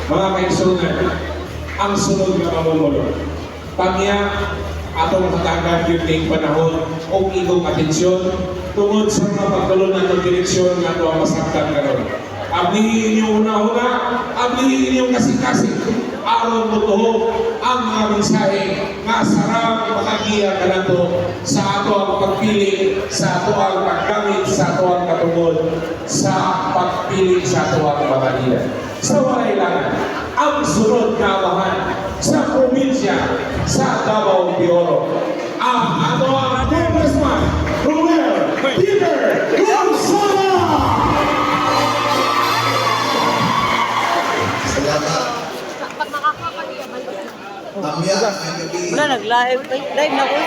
Mga kaigsunan, ang sunod nga mamumulo. Pamya, atong katagad yun ng panahon o igong atensyon tungod sa mga pagtulunan ng direksyon nga ito ang masaktan karon. Ablihin niyo una-una, ablihin niyo kasing-kasing. Aron mo tuhog ang mga mensahe nga sarang makagiya ka na to sa ato ang pagpili, sa ato ang paggamit, sa ato ang katungod, sa pagpili sa ato ang makagiya. Sa walay langan, ang sunod na awahan sa probinsya sa Davao de Oro. Ang ato ang Congressman Romel Peter Gonzaga! Salamat. Pag makakapag-iyaman ko. Namya ang gabi Wala, nag-live na ko.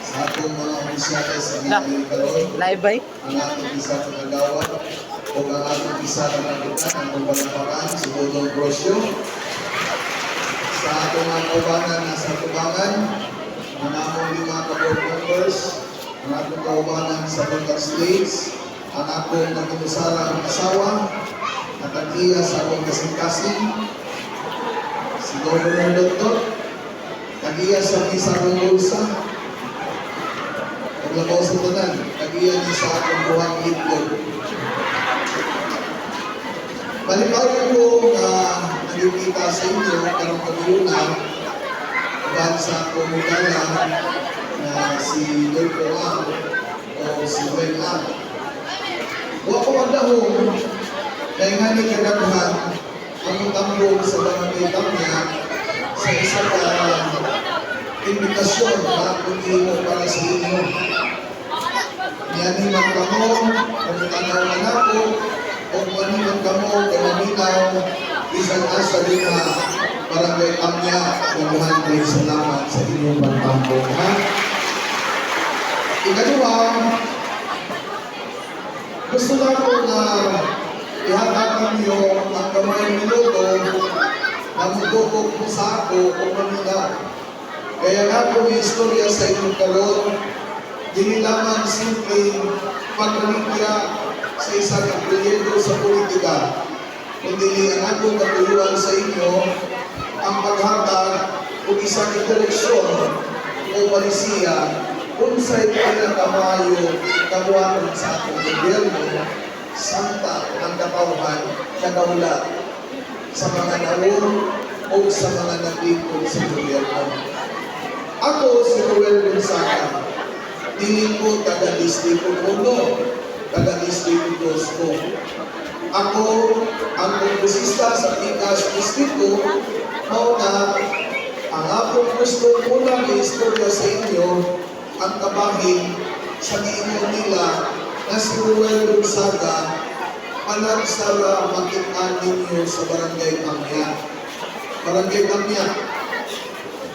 sa atong mga opisyales sa La. Gili Kalon, Live ba? ang atong isa sa kagawad o ang atong isa na nagutan ang pagpalapakan sa Bodong Grosyo. Sa atong mga kaubanan na sa tubangan, ang among lima ka-board members, ang atong kaubanan sa Bangkok States, ang atong nagkumusara ang asawa, at ang iya sa akong kasing-kasing, si Governor Dr. Tagiya sa Misa ng Bulsa, paglabaw sa tanan, tagiya niya sa akong buwang itlog. Balibayan ko na nagkikita sa inyo karong pag-iunan kaban sa akong mugala na si Dr. Ang o si Wen Ang. Huwag ko magdahong kaya nga ni kadaghan ang tambog sa barangay Tamya sa isa ka invitasyon na kung para sa inyo. Nianiman kamo, kung tanaw na nako, kung maniman kamo, kamaminaw, isang asa din na barangay Tamya, kumuhan kayo salamat sa inyong pagtambog. Ikalawa, gusto na ko na ihatakan niyo ang kamay minuto na magdukok mo sa ako o manila. Kaya nga po may istorya sa inyong kalon, hindi lamang simpleng pagkalikya sa isang proyekto sa politika, kundi ang akong katuluan sa inyo ang paghatag o isang direksyon o palisiya kung sa pinakamayo kabuhanan sa atong gobyerno, santa ang kapauhan na kaulat sa mga naon o sa mga naglingkod sa gobyerno. Ako si Roel Gonzaga, dili ko taga-distrito 1, taga-distrito 2. Ako ang kongresista sa Pikas Distrito, mao na ang akong gusto unang istorya sa inyo ang kabahin sa giingon nila na si Roel Gonzaga panagsara makitaan ninyo sa Barangay Tamya. Barangay Tamya.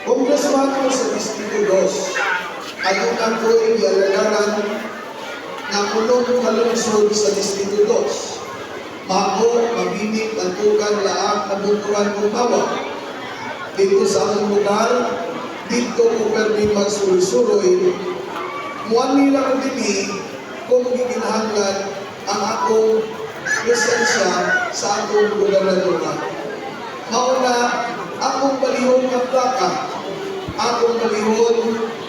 Congressman ko sa Distrito 2. Ayun ako iyalagaran na punong kalungsod sa Distrito 2. Mako, mabinig, tantukan, laang, kabuturan kong bawa. Dito sa among lugar, dito ko permi magsuroy-suroy. Muan nila ko dili kung giginahanglan ang akong presensya sa akong gobernadora. Mauna, akong balihon ang plaka, akong balihon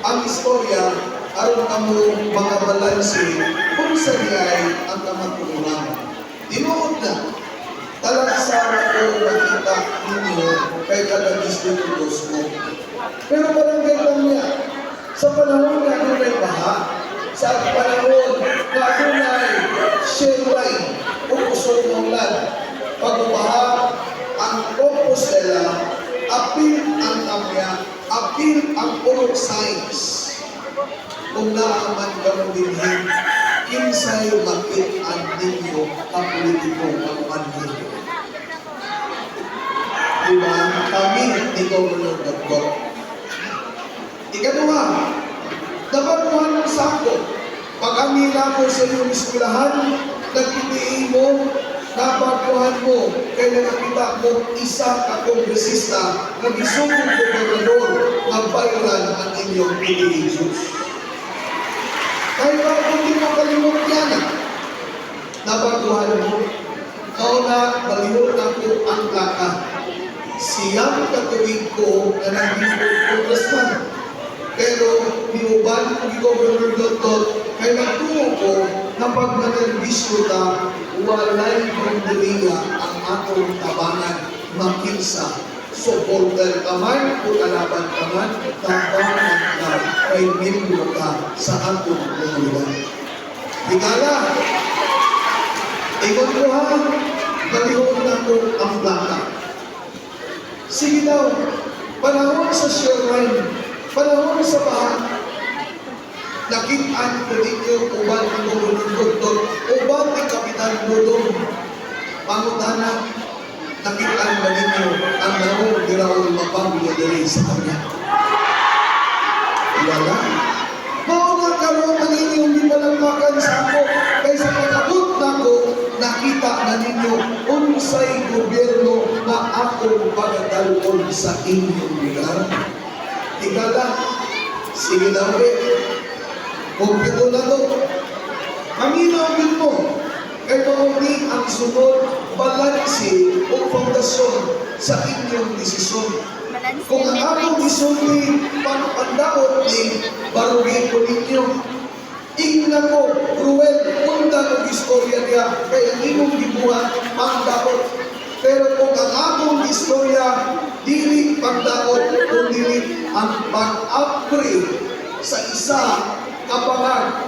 ang istorya, aron kamo mga balanse kung sa diyay ang kamagkulang. Tinuod na, talagsara ko nakita ninyo kay taga-distrito ko. Pero barangay lang niya, sa panahon na dunay baha, sa panahon na dunay shelay o kusog ng ulan, pagbabaha ang Compostela, apil ang Tamya, apil ang Purok Science. Kung naaman ka mo dinhin, kinsay makit ang ninyo ang politiko ang manhin. Diba? Kami, ni Governor Dagdog. Ikalawa, dapat mo ang sako. Pag ang nila ko sa iyong eskwelahan, nagpipiliin mo, nabaguhan mo, kaya nakita mo isa ka kongresista na gisugong gobernador na bayaran ang inyong privileges. Kaya kung di mo kalimot yan, nabaguhan mo, kauna, balihon ako ang plaka. siyang katuwid ko na naging congressman. Pero niuban ko ni Governor Dottot kay nagtuo ko na pag nanervisyo ta, walay banderiya ang atong tabangan makinsa. Supporter ka man o kalaban ka man, tabangan ka kay membro ka sa atong komunidad. Higala, ikot ko ha, balihon na ko ang plaka. Sige daw, panahon sa Sherwine, panahon sa baha, nakitaan ko ninyo uban ang Gobernador Dottot, uban ni Kapitan Dodong, pangutana, nakitaan ba ninyo ang naong Raul Mapamilya dali sa kanya? Wala. Mauna karoon ang inyong di malangmakan sa ako, kaysa pag-abot na ko, nakita na ninyo unsay gobyerno na akong pagdalon sa inyong lugar. Tigala, sige daw kumpito na to. Aminaw din mo, kay mauni ang sunod balansi o fondasyon sa inyong desisyon. Kung ang akong isulti pagpandaot ni barugay ko ninyo, ingnan mo, cruel, punta ng istorya niya, kaya ang imong gibuhat pagdaot. Pero kung ang akong istorya, dili pagdaot, kung dili ang pag-upgrade sa isa kapangan,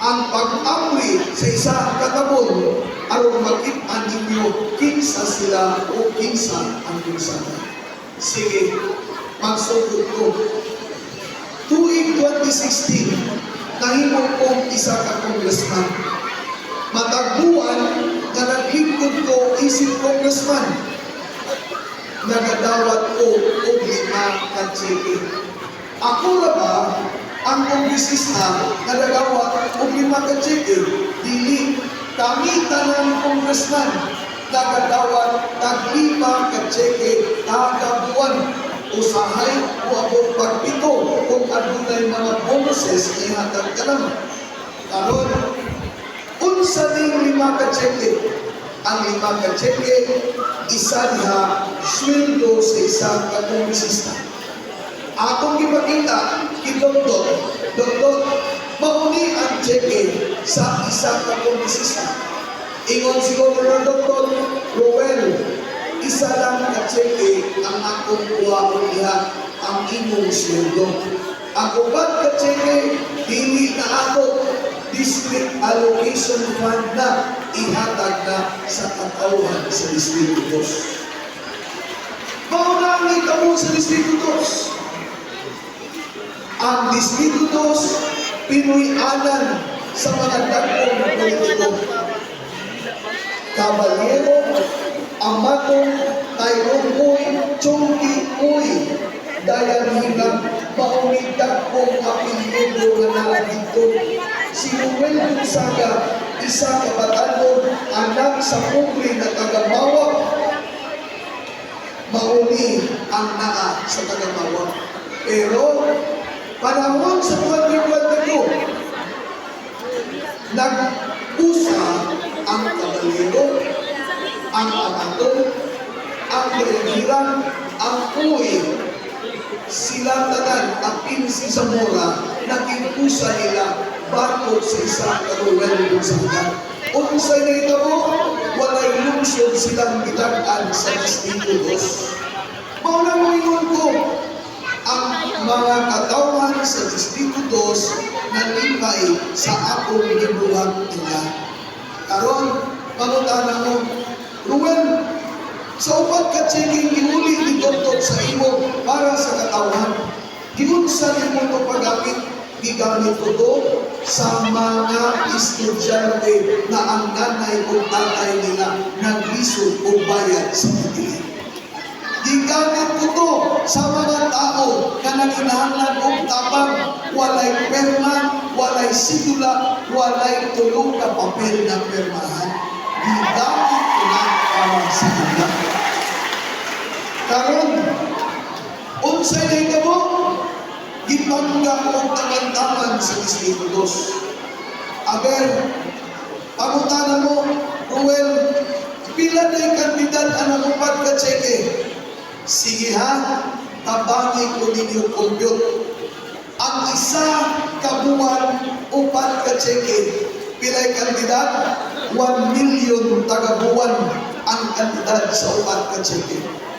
ang pag-upgrade sa isa katabon, aron makita ninyo kinsa sila o kinsa ang kinsana. Sige, magsugod ko. Tuig 2016, nahimong kong isa ka congressman. Matagbuan na naghingkod ko isip congressman. Nagadawat ko o 5 ka cheque. Ako na ba ang kongresista na nagawat o 5 ka cheque? Dili, kami tanang congressman nagadawat tag 5 ka cheque kada buwan. Usahay o abot pagpito kung adunay mga bonuses na ihatag ka naman. Karon, unsa ning 5 ka cheque? Ang 5 ka cheque, isa diha sweldo sa isang kongresista. Atong gipakita, Dottot, mauni ang cheque sa isang kongresista. Ingon si Governor Dottot, Rowel, isa lang ka cheque ang akong kuha niya ang imong sweldo. Ako ba ka cheque, dili na ako district allocation fund na ihatag na sa katauhan sa Distrito 2. Mauna ang itamo sa Distrito 2. Ang Distrito 2, pinuy-anan sa mga dagkong politiko. Kabalyero, Amatong, Tayrokoy, Chongki-Uy, Dayan Hilang, maunigdag kong apelyido na naladito. Si Ruel Gonzaga, isa kabatanon, anak sa pobre na taga-Mawag. Mauni ang naa sa taga-Mawag. Pero, panahon sa 2022, nag-usa ang Kabalyero, ang Amatong, ang Dirigiran, ang Uy, sila tanan ang Pinsi Zamora, naging-usa nila bakit sa isang karuwel sa ulan. Unsay na ito mo, walay lungsod silang bitagaan sa Distrito 2. Mauna mo ingon ko, ang mga katawan sa Distrito 2 na limpay sa akong gibuhat nila. Karon, pangutana mo, Ruel, sa upat ka checking giuli ni Dottot sa imo para sa katawan. Giunsa nimo to pagapit, gigamit ko to sa mga estudyante na ang nanay o tatay nila naglisod o bayad sa pagpili. Gigamit ko to sa mga tao na nanginahanglan og tabang, walay perma, walay sidula, walay tulong na papel na permahan. Gigamit ko na para sa kanila. Karon, unsay na ito mo, gipanggap og taman-taman sa Distrito 2. Aber, pangutana mo, Ruel, pila na yung kandidat ang upat ka cheque? Sige ha, tabangi ko ninyo compute. Ang isa kabuan, upat ka cheque. Pilay kandidat, 1 million tagabuan ang kandidat sa upat ka cheque.